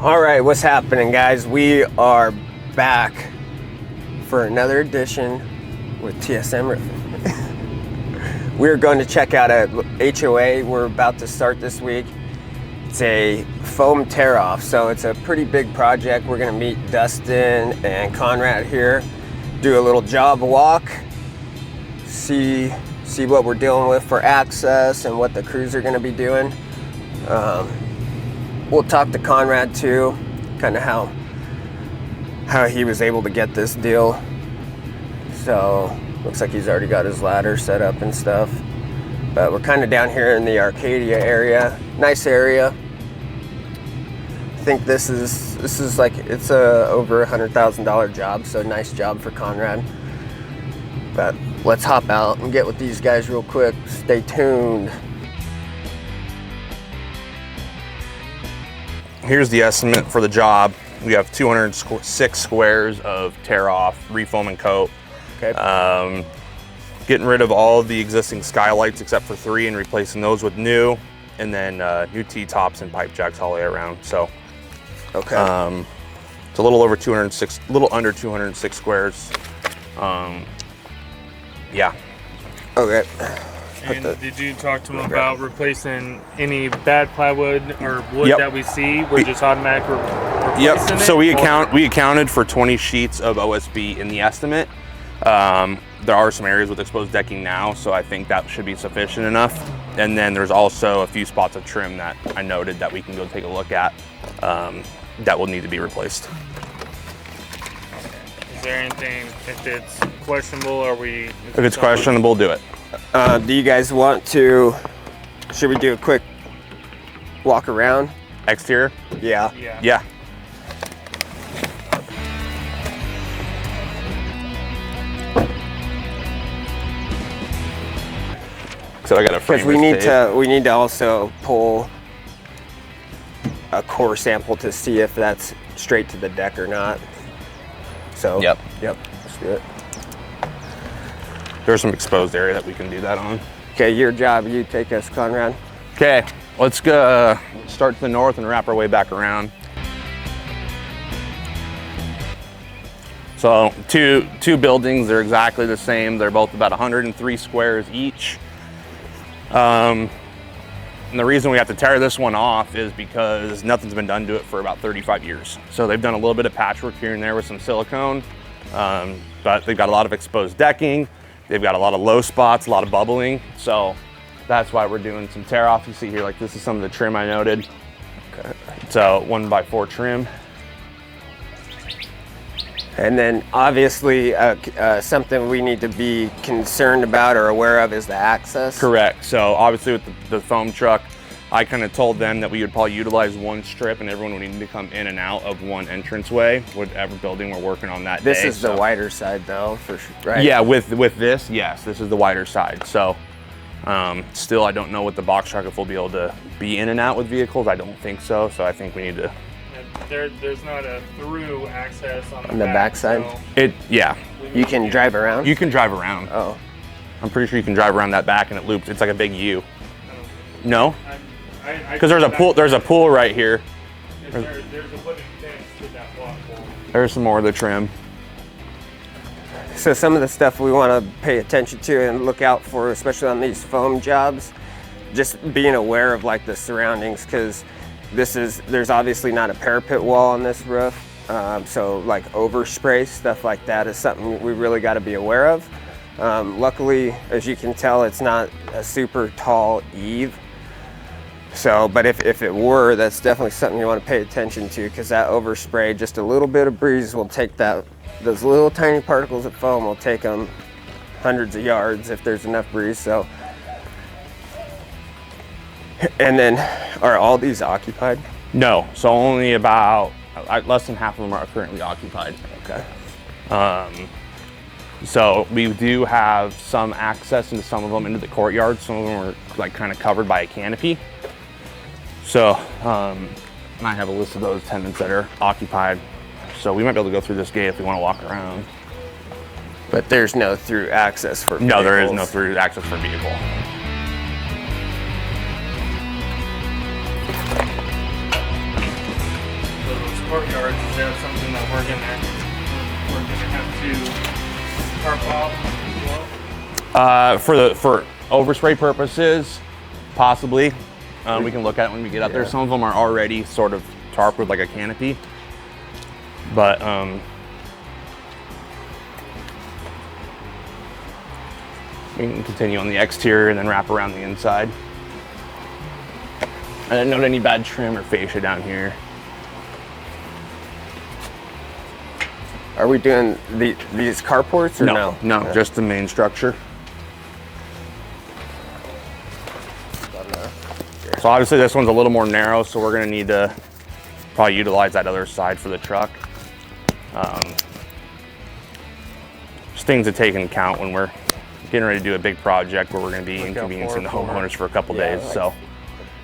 All right, what's happening, guys? We are back for another edition with TSM Roofing. We're going to check out a HOA we're about to start this week. It's a foam tear-off, so it's a pretty big project. We're going to meet Dustin and Conrad here, do a little job walk, see what we're dealing with for access and what the crews are going to be doing. We'll talk to Conrad too, kind of how he was able to get this deal. So looks like he's already got his ladder set up and stuff. But we're kind of down here in the Arcadia area. Nice area. I think this is like, it's a over $100,000 job, so nice job for Conrad. But let's hop out and get with these guys real quick. Stay tuned. Here's the estimate for the job. We have 206 squares of tear off, refoam and coat. Okay. Getting rid of all of the existing skylights except for 3 and replacing those with new, and then new T-tops and pipe jacks all the way around. So, okay. It's a little over 206, a little under 206 squares. Yeah. Okay. And did you talk to them about replacing any bad plywood or wood that we see? We're just automatic replacing Yep. So it? we accounted for 20 sheets of OSB in the estimate. There are some areas with exposed decking now, so I think that should be sufficient enough. And then there's also a few spots of trim that I noted that we can go take a look at that will need to be replaced. Is there anything, if it's questionable, If it's questionable, do it. Do you guys want to, should we do a quick walk around? Exterior? Yeah. Yeah. So I got a frame. Because we need to also pull a core sample to see if that's straight to the deck or not. So Yep. Let's do it. There's some exposed area that we can do that on. Okay, your job. You take us, Conrad. Okay, let's go start to the north and wrap our way back around. So two buildings, they're exactly the same. They're both about 103 squares each. And the reason we have to tear this one off is because nothing's been done to it for about 35 years. So they've done a little bit of patchwork here and there with some silicone, but they've got a lot of exposed decking. They've got a lot of low spots, a lot of bubbling. So that's why we're doing some tear off. You see here, like this is some of the trim I noted. Okay. It's a 1x4 trim. And then obviously something we need to be concerned about or aware of is the access. Correct. So obviously with the foam truck, I kind of told them that we would probably utilize one strip and everyone would need to come in and out of one entranceway, whatever building we're working on that day. This is the wider side though, for sure, right? Yeah, with this, yes, this is the wider side. So still, I don't know with the box truck if we'll be able to be in and out with vehicles. I don't think so. So I think we need to. There's not a through access on the back side. So You can drive around. You can drive around. Oh. I'm pretty sure you can drive around that back and it loops. It's like a big U. No? Because there's a pool right here. There's a wooden fence to that block wall. There's some more of the trim. So some of the stuff we want to pay attention to and look out for, especially on these foam jobs, just being aware of like the surroundings, because there's obviously not a parapet wall on this roof. So like overspray, stuff like that is something we really got to be aware of. Luckily, as you can tell, it's not a super tall eave. So, but if it were, that's definitely something you want to pay attention to, because that overspray, just a little bit of breeze will take those little tiny particles of foam will take them hundreds of yards if there's enough breeze. So, and then are all these occupied? No, so only about less than half of them are currently occupied. Okay. So we do have some access into some of them into the courtyard. Some of them are like kind of covered by a canopy. So, and I have a list of those tenants that are occupied. So we might be able to go through this gate if we want to walk around. But there's no through access for vehicles. No, there is no through access for vehicle. So courtyards, is that something that we're gonna have to tarp off as well? For overspray purposes, possibly. We can look at it when we get up there. Some of them are already sort of tarped with like a canopy, but we can continue on the exterior and then wrap around the inside. I didn't note any bad trim or fascia down here. Are we doing these carports or no? No, just the main structure. So obviously this one's a little more narrow, so we're gonna need to probably utilize that other side for the truck. Just things to take into account when we're getting ready to do a big project where we're gonna be inconveniencing the homeowners for a couple days. So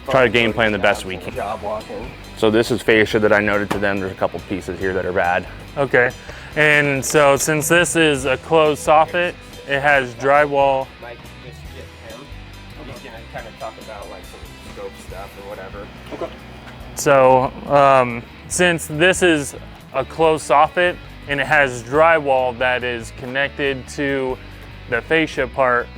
try to game plan the best we can. Job walking. So this is fascia that I noted to them. There's a couple pieces here that are bad. Okay, and so since this is a closed soffit, it has drywall. Mike, just get him. He's gonna kind of talk about like some scope stuff or whatever. Okay. So since this is a closed soffit and it has drywall that is connected to the fascia part,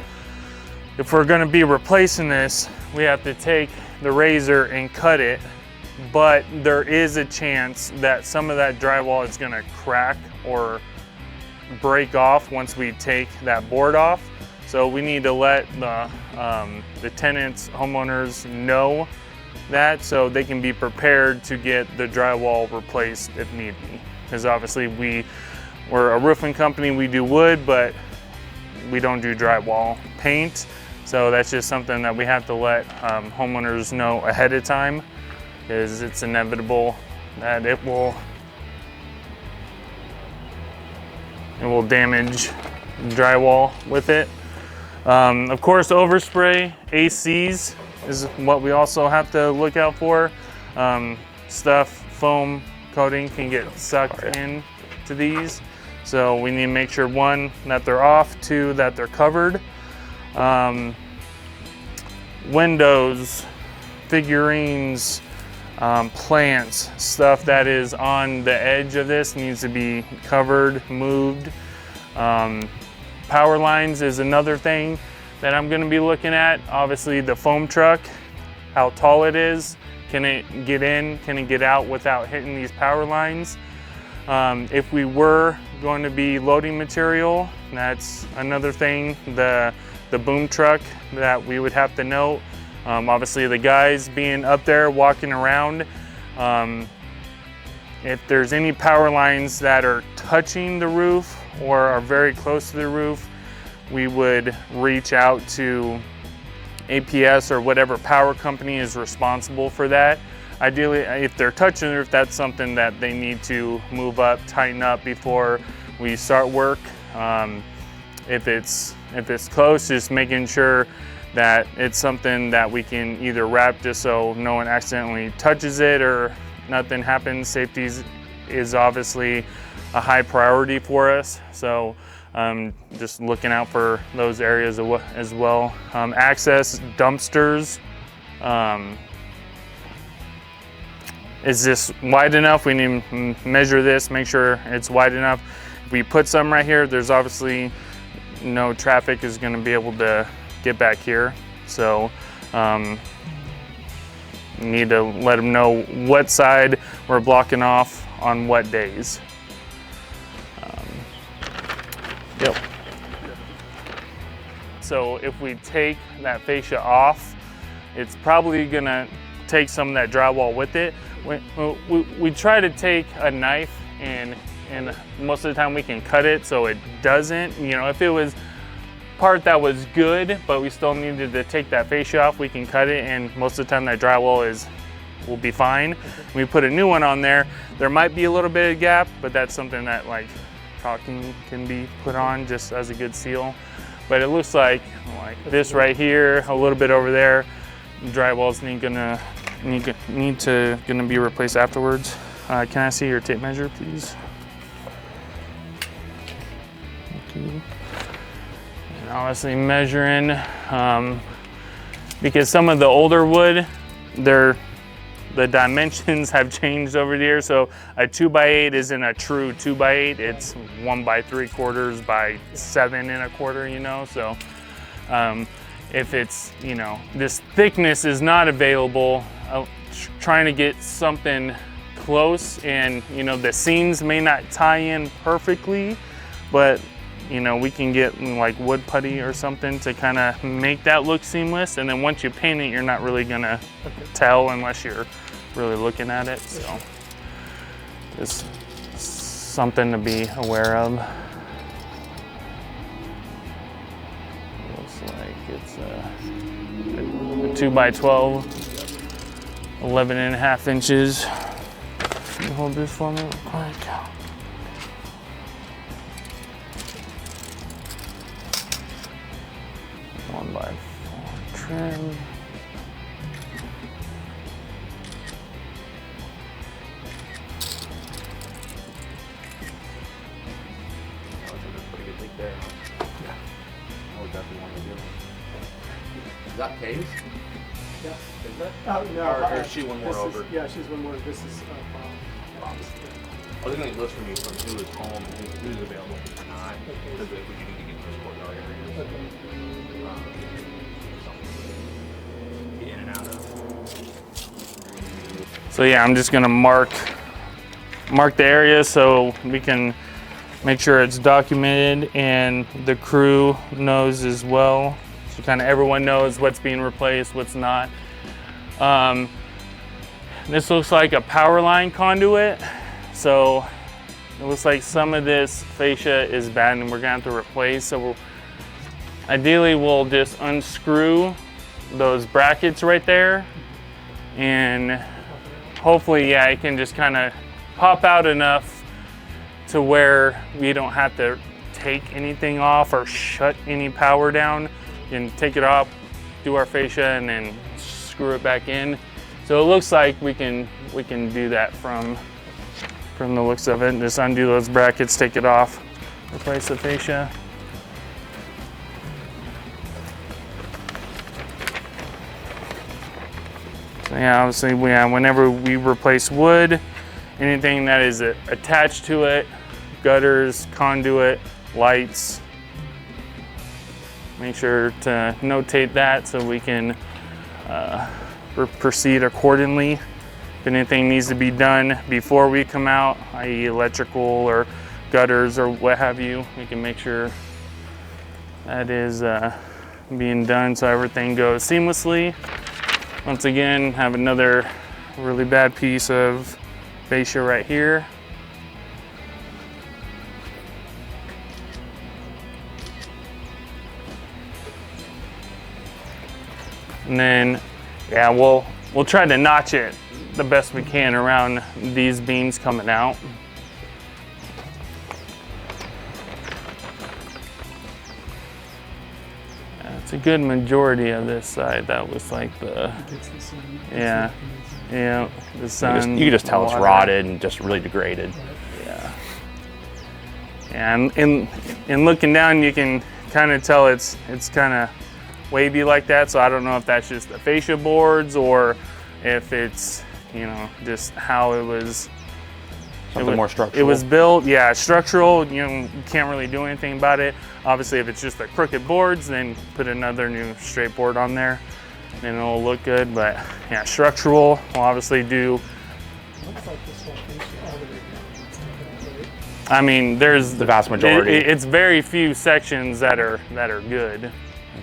if we're going to be replacing this, we have to take the razor and cut it, but there is a chance that some of that drywall is going to crack or break off once we take that board off. So we need to let the tenants, homeowners know that so they can be prepared to get the drywall replaced if need be. Because obviously we're a roofing company, we do wood, but we don't do drywall paint. So that's just something that we have to let homeowners know ahead of time, because it's inevitable that it will damage drywall with it. Of course, overspray, ACs is what we also have to look out for. Foam coating can get sucked in to these. So we need to make sure, one, that they're off, two, that they're covered. Windows, figurines, plants, stuff that is on the edge of this needs to be covered, moved. Power lines is another thing that I'm gonna be looking at. Obviously the foam truck, how tall it is, can it get in, can it get out without hitting these power lines? If we were going to be loading material, that's another thing, the boom truck that we would have to note. Obviously the guys being up there walking around, if there's any power lines that are touching the roof or are very close to the roof, we would reach out to APS or whatever power company is responsible for that. Ideally, if they're touching the roof, that's something that they need to move up, tighten up before we start work. If it's close, just making sure that it's something that we can either wrap just so no one accidentally touches it or nothing happens. Safety is obviously a high priority for us. So just looking out for those areas as well. Access dumpsters. Is this wide enough? We need to measure this, make sure it's wide enough. If we put some right here, there's obviously no traffic is going to be able to get back here. So need to let them know what side we're blocking off on what days. Yep. So if we take that fascia off, it's probably gonna take some of that drywall with it. We try to take a knife and most of the time we can cut it so it doesn't. You know, if it was part that was good, but we still needed to take that fascia off, we can cut it, and most of the time that drywall will be fine. When we put a new one on there, there might be a little bit of gap, but that's something that like caulking can be put on just as a good seal. But it looks like this right here, a little bit over there, drywall's gonna be replaced afterwards. Can I see your tape measure, please? Okay. And obviously measuring, because some of the older wood, the dimensions have changed over the years. So a 2x8 isn't a true 2x8. It's 1 3/4 by 7 1/4, you know? So if it's, you know, this thickness is not available, trying to get something close, and, you know, the seams may not tie in perfectly, but, you know, we can get like wood putty or something to kind of make that look seamless. And then once you paint it, you're not really gonna tell unless you're really looking at it. So just something to be aware of. Looks like it's a 2x12, 11.5 inches. Can you hold this for me real quick? One by 4 trim. Is that Paige? Yeah. Is that? No. Or is she one more this over? Is, yeah, she's one more. This is Bob's. I was going to list from you from who is home and who's available and not. Because if we do need to get to those courtyard areas. Get in and out of. So yeah, I'm just gonna mark the area so we can make sure it's documented and the crew knows as well. So kind of everyone knows what's being replaced, what's not. This looks like a power line conduit. So it looks like some of this fascia is bad and we're gonna have to replace. So ideally we'll just unscrew those brackets right there, and hopefully, yeah, it can just kind of pop out enough to where we don't have to take anything off or shut any power down. And take it off, do our fascia, and then screw it back in. So it looks like we can do that from the looks of it. Just undo those brackets, take it off, replace the fascia. So yeah, obviously, whenever we replace wood, anything that is attached to it, gutters, conduit, lights, make sure to notate that so we can proceed accordingly. If anything needs to be done before we come out, i.e. electrical or gutters or what have you, we can make sure that is being done so everything goes seamlessly. Once again, have another really bad piece of fascia right here. And then, yeah, we'll try to notch it the best we can around these beams coming out. It's a good majority of this side. That was like the, yeah, the sun. You can just tell it's rotted and just really degraded. Yeah. And in looking down, you can kind of tell it's kind of wavy like that. So I don't know if that's just the fascia boards or if it's, you know, just how it was. Something more structural. It was built, yeah, structural. You know, you can't really do anything about it. Obviously, if it's just the crooked boards, then put another new straight board on there, and it'll look good. But yeah, structural. We'll obviously do. Looks like this whole fascia all the way down. I mean, there's the vast majority. It's very few sections that are good.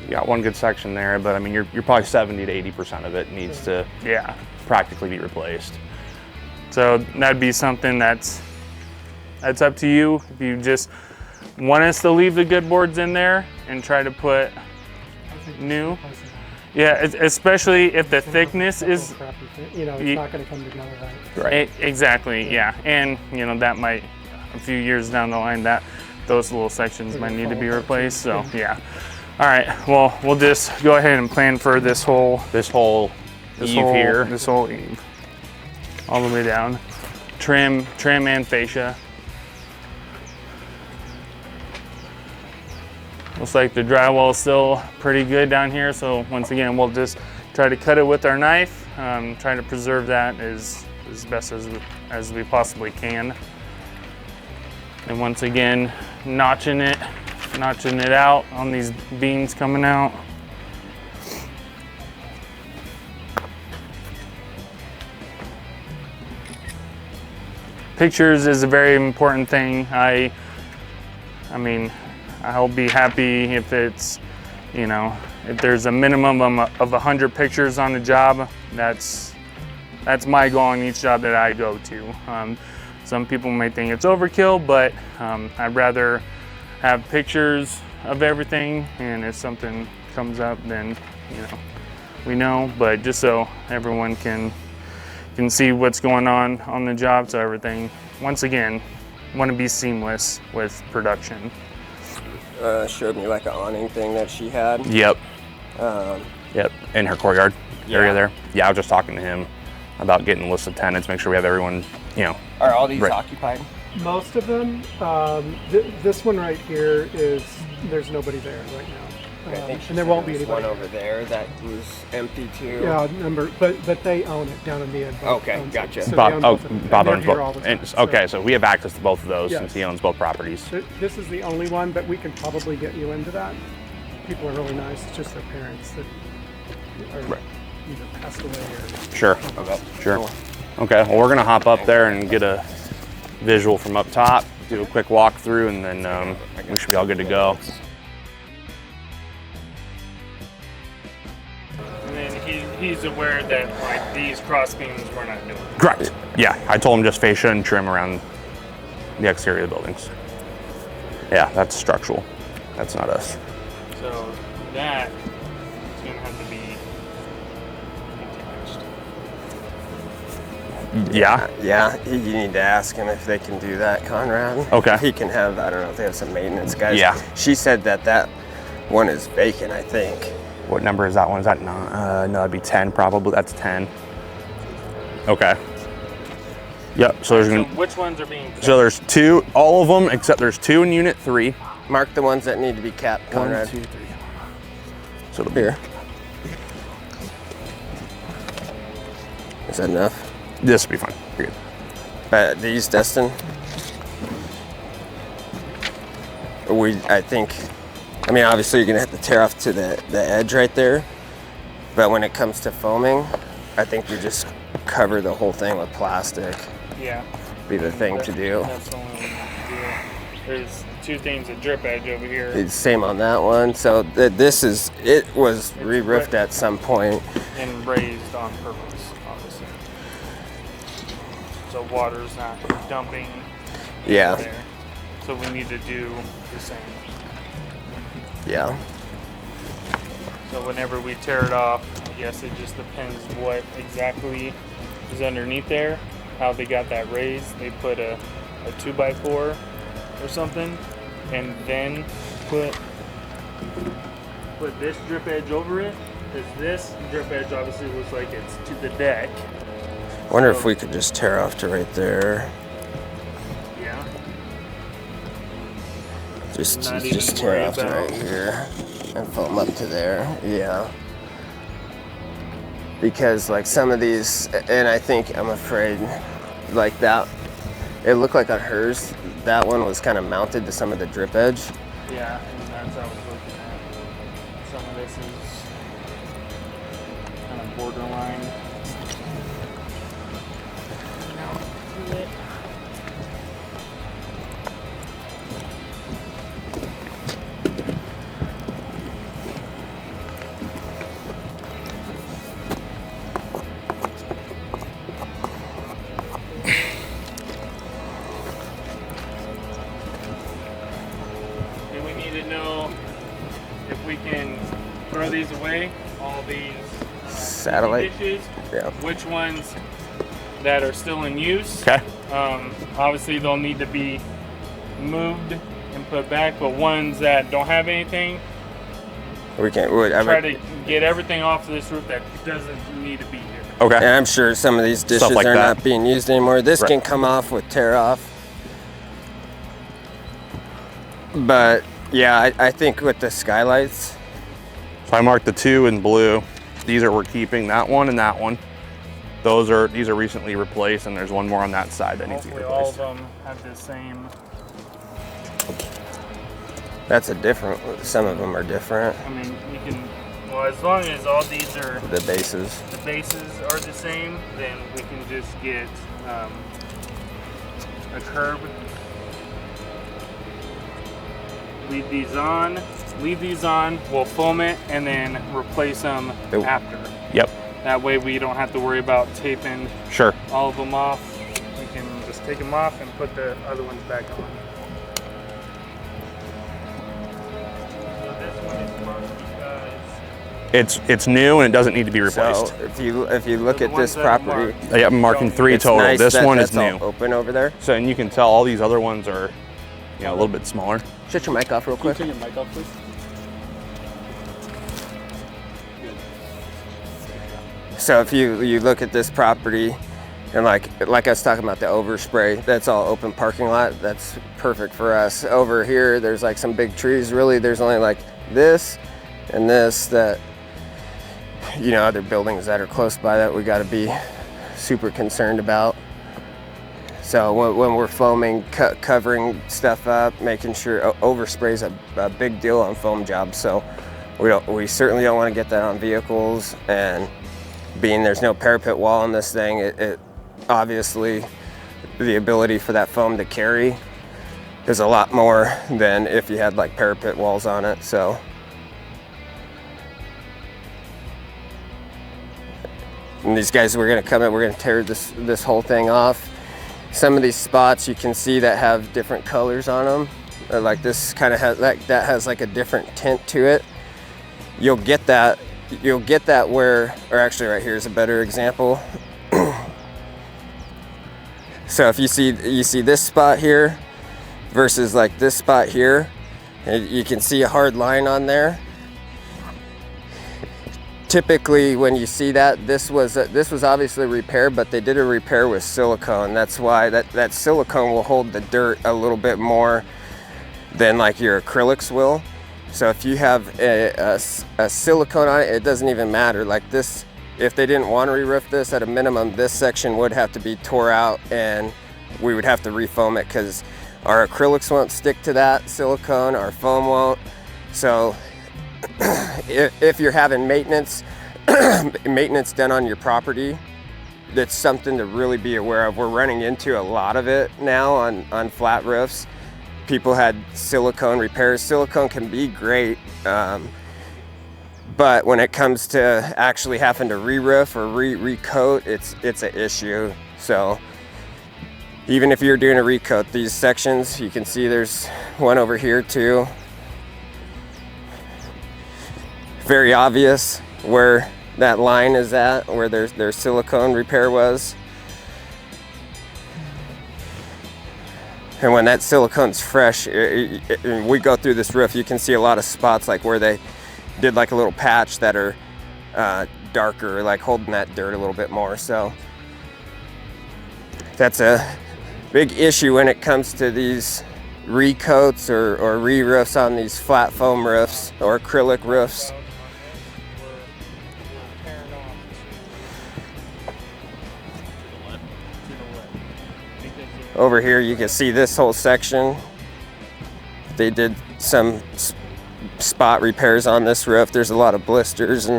You got one good section there, but I mean, you're probably 70 to 80% of it needs to practically be replaced. So that'd be something that's up to you. If you just want us to leave the good boards in there and try to put new. Yeah, especially if the thickness is, you know, it's not going to come together right. Exactly, yeah. And, you know, that might, a few years down the line, that those little sections might need to be replaced, so yeah. All right, well, we'll just go ahead and plan for this whole here. This whole eave. All the way down. Trim and fascia. Looks like the drywall is still pretty good down here, so once again, we'll just try to cut it with our knife trying to preserve that as best as we possibly can. And once again, notching it out on these beams coming out. Pictures is a very important thing. I mean, I'll be happy if it's, you know, if there's a minimum of 100 pictures on the job. That's my goal on each job that I go to. Some people may think it's overkill, but I'd rather have pictures of everything, and if something comes up, then, you know, we know, but just so everyone can see what's going on the job, so everything, once again, want to be seamless with production. Showed me like an awning thing that she had. Yep. Yep, in her courtyard area there. Yeah, I was just talking to him about getting a list of tenants, make sure we have everyone, you know. Are all these right. occupied? Most of them. This one right here there's nobody there right now. I think And there won't be anybody. one over there that was empty too. Yeah, but they own it down in the end. Okay, gotcha. So Bob, they own both of them. Bob And owns they're here all the both. time, Okay, so we have access to both of those Yes. since he owns both properties. This is the only one, but we can probably get you into that. People are really nice. It's just their parents that are either passed away or. Sure. Okay. Sure. Cool. Okay, well, we're gonna hop up there and get a visual from up top, do a quick walkthrough, and then we should be all good to go. And then he's aware that like these cross beams we're not doing. Correct. Yeah, I told him just fascia and trim around the exterior of the buildings. Yeah, that's structural. That's not us. So that is gonna have to be detached. Yeah. Yeah, you need to ask him if they can do that, Conrad. Okay. He can have, I don't know if they have some maintenance guys. Yeah. She said that one is vacant, I think. What number is that one? Is that no, it'd be 10 probably. That's 10. Okay. Yep, so there's So gonna, which ones are being? so there's two, all of them, except there's 2 in unit 3. Mark the ones that need to be capped, Conrad. 1, 2, 3. So it'll be Here. Is that enough? This will be fine. You're good. These, Dustin? I think, I mean, obviously you're gonna have to tear off to the edge right there, but when it comes to foaming, I think we just cover the whole thing with plastic. Yeah. Be the thing to do. That's the only one we have to do. There's 2 things, a drip edge over here. It's same on that one. So it was re-roofed at some point. And raised on purpose, obviously. So water's not dumping Yeah, there. So we need to do the same. yeah. So whenever we tear it off, I guess it just depends what exactly is underneath there, how they got that raised. They put a 2x4 or something, and then put this drip edge over it, because this drip edge obviously looks like it's to the deck. Wonder if we could just tear off to right there. Yeah. Just Not even tear worry off to about- right here and foam up to there. Yeah. Because like some of these, and I'm afraid like that, it looked like on hers, that one was kind of mounted to some of the drip edge. Yeah, and that's what I was looking at. Some of this is kind of borderline. And we need to know if we can throw these away, all these Satellite. dishes, Yeah. which ones that are still in use. Okay. Obviously they'll need to be moved and put back, but ones that don't have anything, We can. try to get everything off of this roof that doesn't need to be here. Okay. And I'm sure some of these dishes like are that. not being used anymore. This Right. can come off with tear off. But yeah, I think with the skylights, So I marked the 2 in blue. These are we're keeping, that one and that one. These are recently replaced, and there's one more on that side that needs to be Hopefully all replaced. of them have the same. That's a different, some of them are different. I mean, you can, well, as long as all these are, The bases. the bases are the same, then we can just get a curb. Leave these on, we'll foam it, and then replace them Nope. after. Yep. That way we don't have to worry about taping Sure. all of them off. We can just take them off and put the other ones back on. So this one is marked because It's new and it doesn't need to be replaced. So if you look the at ones this that are property, marked. Yeah, I'm marking 3 it's total. nice This that one is that's all new. open over there. So, and you can tell all these other ones are, you know, a little bit smaller. Shut your mic off real quick. Turn your mic off, please. So if you look at this property, and like I was talking about the overspray, that's all open parking lot. That's perfect for us. Over here, there's like some big trees. Really, there's only like this and this that, you know, other buildings that are close by that we got to be super concerned about. So when we're foaming, covering stuff up, making sure overspray is a big deal on foam jobs. So we certainly don't want to get that on vehicles. And being there's no parapet wall on this thing, it obviously the ability for that foam to carry is a lot more than if you had like parapet walls on it. So and these guys, we're gonna come in, we're gonna tear this whole thing off. Some of these spots you can see that have different colors on them. Like this kind of has that has like a different tint to it. You'll get that where, or actually right here is a better example. So if you see this spot here versus like this spot here, you can see a hard line on there. Typically when you see that, this was obviously repaired, but they did a repair with silicone. That's why that silicone will hold the dirt a little bit more than like your acrylics will. So if you have a silicone on it, it doesn't even matter. Like this, if they didn't want to re-roof this, at a minimum, this section would have to be tore out and we would have to refoam it because our acrylics won't stick to that silicone, our foam won't. So if you're having maintenance done on your property, that's something to really be aware of. We're running into a lot of it now on flat roofs. People had silicone repairs. Silicone can be great, but when it comes to actually having to re-roof or recoat, it's an issue. So even if you're doing a recoat, these sections, you can see there's one over here too. Very obvious where that line is at, where their silicone repair was. And when that silicone's fresh, we go through this roof, you can see a lot of spots like where they did like a little patch that are darker, like holding that dirt a little bit more. So that's a big issue when it comes to these recoats or re-roofs on these flat foam roofs or acrylic roofs. Over here you can see this whole section. They did some spot repairs on this roof. There's a lot of blisters,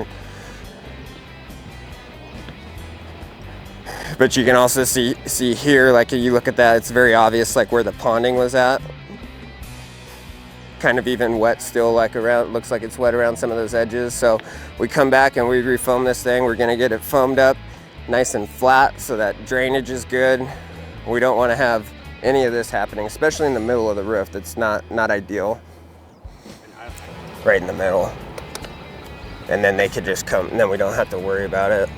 but you can also see here, like if you look at that, it's very obvious like where the ponding was at. Kind of even wet still, like around, looks like it's wet around some of those edges. So we come back and we refoam this thing. We're gonna get it foamed up nice and flat so that drainage is good. We don't want to have any of this happening, especially in the middle of the roof. That's not ideal. Right in the middle. And then they could just come, and then we don't have to worry about it.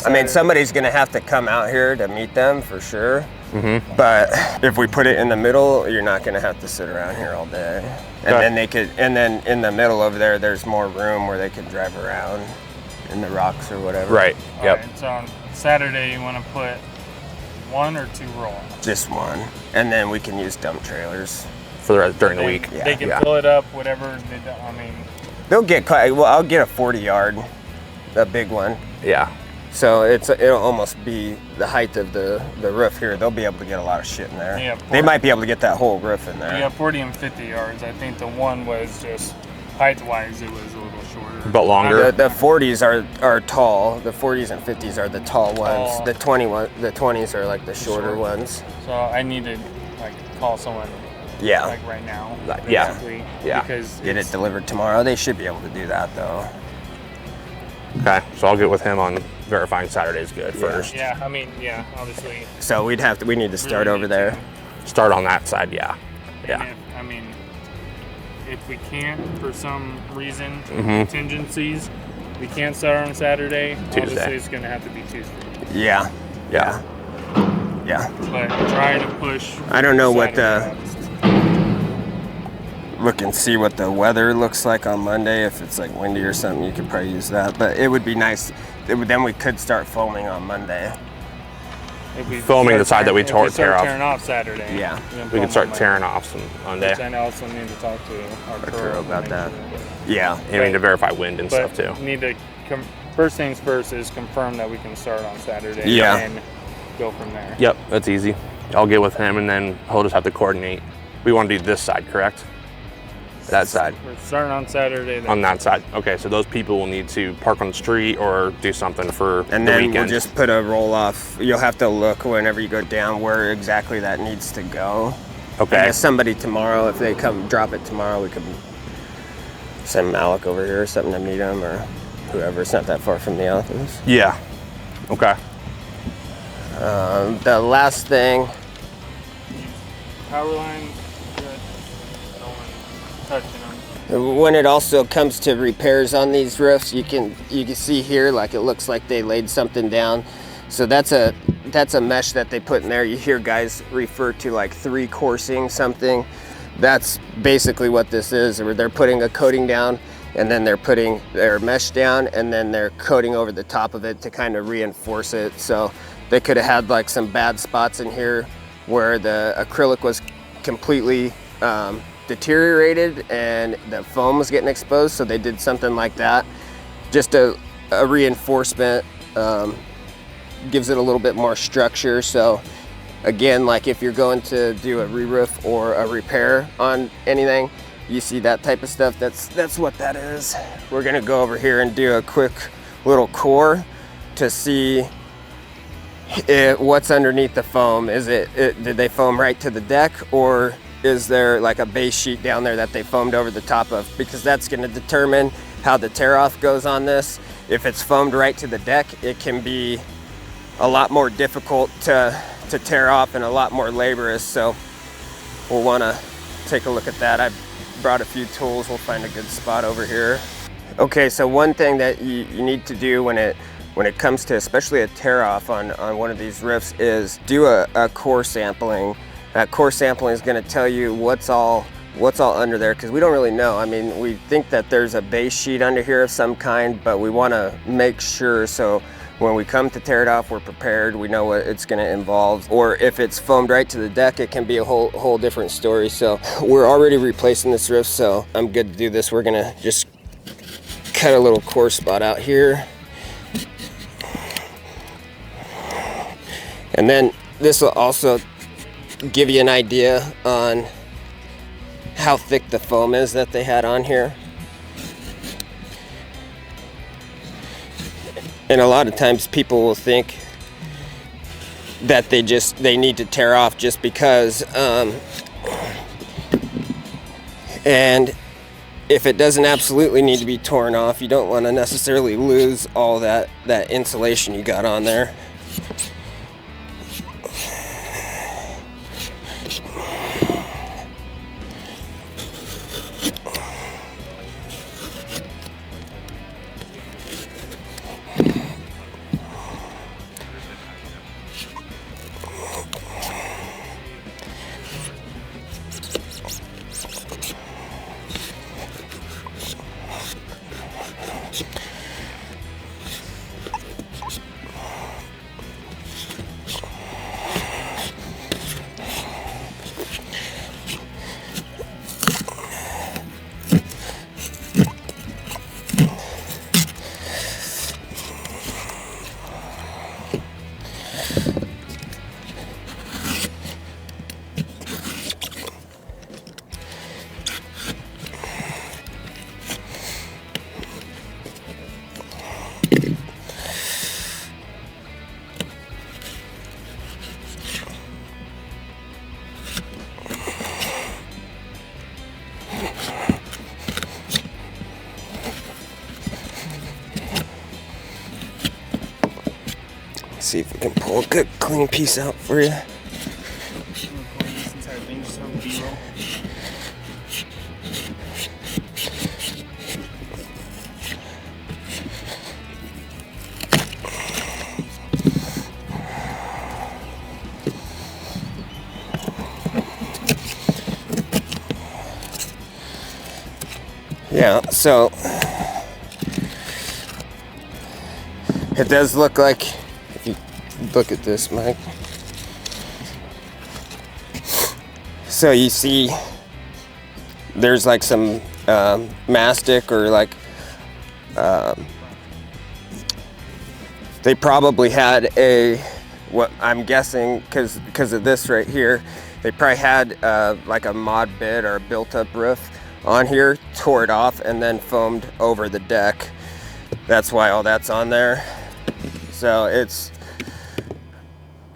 I mean, somebody's gonna have to come out here to meet them for sure. Mm-hmm. But if we put it in the middle, you're not gonna have to sit around here all day. And then they could, and then in the middle over there, there's more room where they could drive around in the rocks or whatever. Right, yep. All right, so on Saturday you want to put 1 or 2 roll-offs? Just one. And then we can use dump trailers. For the rest during the week. Yeah. They can fill it up, whatever. I mean, They'll get quite, well, I'll get a 40 yard, a big one. Yeah. So it'll almost be the height of the roof here. They'll be able to get a lot of shit in there. Yeah, they might be able to get that whole roof in there. Yeah, 40 and 50 yards. I think the one was just height-wise, it was a little shorter. But longer. The 40s are tall. The 40s and 50s are the tall ones. The 20s are like the shorter ones. So I need to like call someone. Yeah. Like right now. Yeah. Yeah. Because Get it delivered tomorrow. They should be able to do that though. Okay, so I'll get with him on verifying Saturday's good first. Yeah, I mean, yeah, obviously. So we need to start over there. Start on that side, yeah. Yeah. If we can't, for some reason, contingencies, we can't start on Saturday. Tuesday. Obviously, it's going to have to be Tuesday. Yeah. Yeah. Yeah. But try to push. I don't know what Saturday. Look and see what the weather looks like on Monday. If it's like windy or something, you could probably use that. But it would be nice. Then we could start foaming on Monday. If we Foaming the side that we tear off. Tearing off Saturday. Yeah. We can start tearing off some Monday. Which I also need to talk to Arcadia about that. Sure. Yeah. And we need to verify wind and But stuff too. need to first things first is confirm that we can start on Saturday. Yeah. And go from there. Yep, that's easy. I'll get with him and then he'll just have to coordinate. We want to do this side, correct? That side. We're starting on Saturday. Then. On that side. Okay, so those people will need to park on the street or do something for And the then weekend. we'll just put a roll off. You'll have to look whenever you go down where exactly that needs to go. Okay. I guess somebody tomorrow, if they come drop it tomorrow, we could send Malik over here or something to meet him or whoever. It's not that far from the office. Yeah. Okay. The last thing, Power line, good. No one touching them. when it also comes to repairs on these roofs, you can see here like it looks like they laid something down. So that's a mesh that they put in there. You hear guys refer to like 3-coursing something. That's basically what this is. They're putting a coating down and then they're putting their mesh down and then they're coating over the top of it to kind of reinforce it. So they could have had like some bad spots in here where the acrylic was completely deteriorated and the foam was getting exposed. So they did something like that. Just a reinforcement, gives it a little bit more structure. So again, like if you're going to do a re-roof or a repair on anything, you see that type of stuff, that's what that is. We're gonna go over here and do a quick little core to see what's underneath the foam. Did they foam right to the deck, or is there like a base sheet down there that they foamed over the top of? Because that's gonna determine how the tear off goes on this. If it's foamed right to the deck, it can be a lot more difficult to tear off and a lot more laborious. So we'll wanna take a look at that. I brought a few tools. We'll find a good spot over here. Okay, so one thing that you need to do when it comes to especially a tear off on one of these roofs is do a core sampling. That core sampling is gonna tell you what's all under there, because we don't really know. I mean, we think that there's a base sheet under here of some kind, but we wanna make sure so when we come to tear it off, we're prepared, we know what it's gonna involve. Or if it's foamed right to the deck, it can be a whole different story. So we're already replacing this roof, so I'm good to do this. We're gonna just cut a little core spot out here. And then this will also give you an idea on how thick the foam is that they had on here. And a lot of times people will think that they need to tear off just because, and if it doesn't absolutely need to be torn off, you don't want to necessarily lose all that insulation you got on there. See if we can pull a good clean piece out for you. Yeah, so it does look like, if you look at this, Mike. So you see there's like some mastic, or like they probably had a, what I'm guessing, because of this right here, they probably had like a mod bit or a built-up roof on here, tore it off, and then foamed over the deck. That's why all that's on there. So it's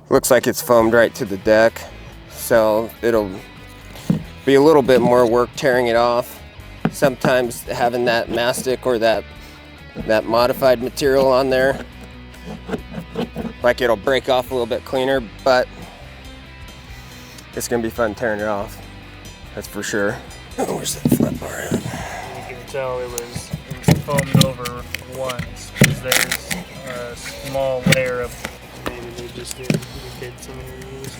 looks like it's foamed right to the deck. So it'll be a little bit more work tearing it off. Sometimes having that mastic or that modified material on there, like, it'll break off a little bit cleaner, but it's gonna be fun tearing it off. That's for sure. Oh, where's that flat bar at? You can tell it was foamed over once, because there's a small layer of, maybe they just did some areas.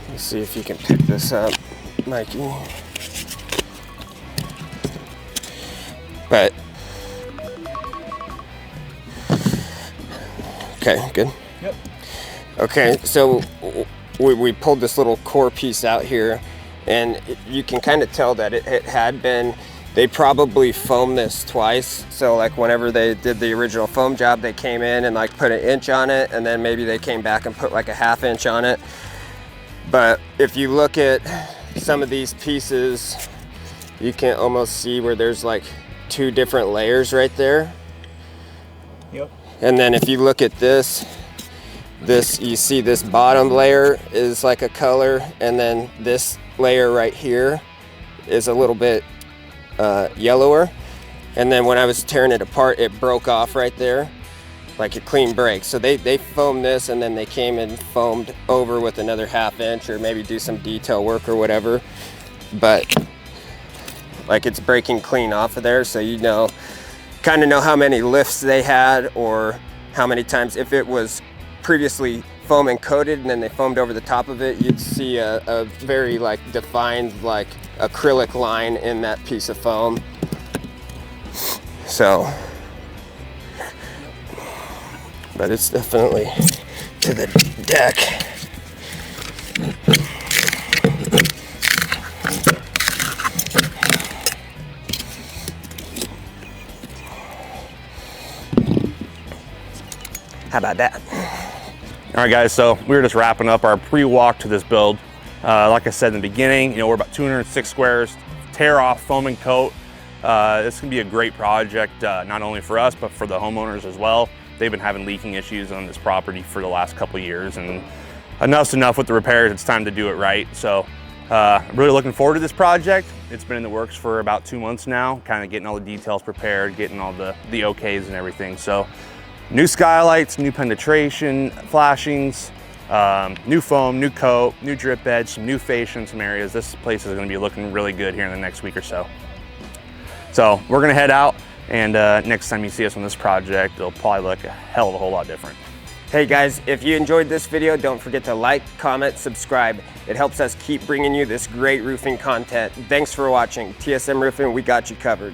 Let's see if you can pick this up, Mikey. But okay, good. Yep. Okay, so we pulled this little core piece out here, and you can kind of tell that it had been, they probably foamed this twice. So like whenever they did the original foam job, they came in and like put 1 inch on it, and then maybe they came back and put like a 1/2 inch on it. But if you look at some of these pieces, you can almost see where there's like 2 different layers right there. Yep. And then if you look at this, you see this bottom layer is like a color, and then this layer right here is a little bit yellower. And then when I was tearing it apart, it broke off right there, like a clean break. So they foamed this, and then they came and foamed over with another 1/2 inch, or maybe do some detail work or whatever. But like, it's breaking clean off of there, so you know, kind of know how many lifts they had, or how many times, if it was previously foam and coated and then they foamed over the top of it, you'd see a very like defined like acrylic line in that piece of foam. So, but it's definitely to the deck. How about that? All right, guys, so we were just wrapping up our pre-walk to this build. Like I said in the beginning, you know, we're about 206 squares, tear off, foam and coat. This can be a great project, not only for us, but for the homeowners as well. They've been having leaking issues on this property for the last couple of years, and enough's enough with the repairs. It's time to do it right. So really looking forward to this project. It's been in the works for about 2 months now, kind of getting all the details prepared, getting all the OKs and everything. So new skylights, new penetration, flashings, new foam, new coat, new drip edge, some new fascia in some areas. This place is gonna be looking really good here in the next week or so. So we're gonna head out, and next time you see us on this project, it'll probably look a hell of a whole lot different. Hey guys, if you enjoyed this video, don't forget to like, comment, subscribe. It helps us keep bringing you this great roofing content. Thanks for watching. TSM Roofing, we got you covered.